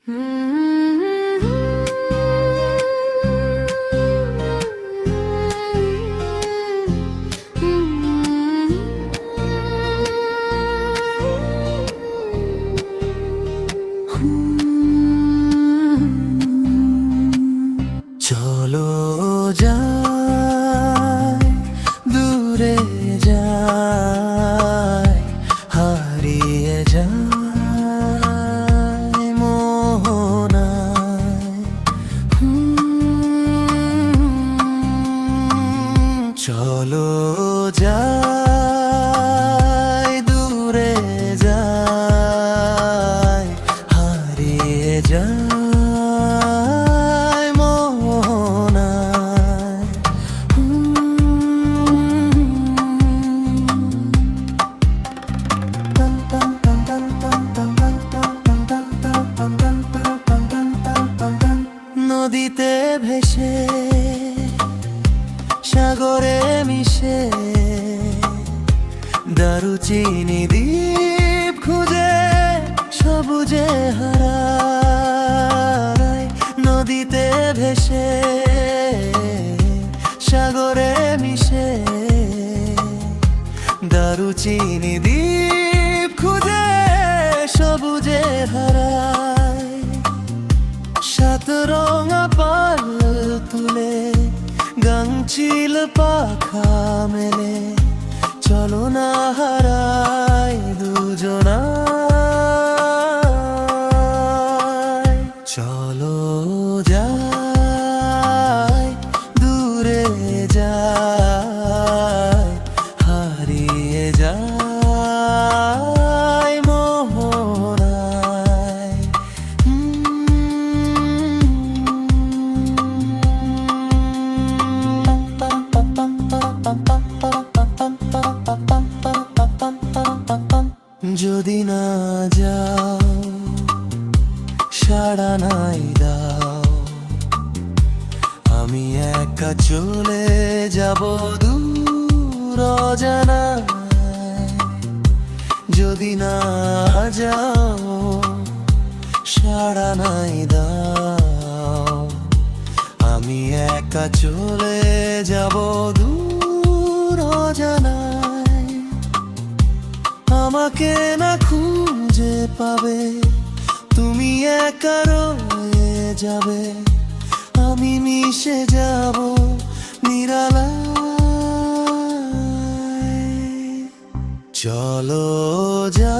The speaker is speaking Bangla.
চলো যাই দূরে যাই হারিয়ে যাই মোহনায়। চলো যাই দূরে যাই হারিয়ে যাই নদীতে ভেসে সাগরে মিশে দারুচিনি দ্বীপ খুঁজে সবুজে হারায়। নদীতে ভেসে সাগরে মিশে দারুচিনি দ্বীপ খুঁজে সবুজে হারায়। সাত রঙা পাল তুলে গাংচিল পাখা মেলে চলো না হারাই দুজনায়। চলো যাই দূরে যাই হারিয়ে যাই মোহনায়। যদি না যাও সাড়া নাই দাও আমি একা চলে যাব দূর অজানায়। যদি না যাও সাড়া নাই দাও আমি একা চলে যাব দূর অজানায়। আমাকে না খুঁজে পাবে তুমি একা রয়ে যাবে আমি মিশে যাব নিরালায়। চলো যা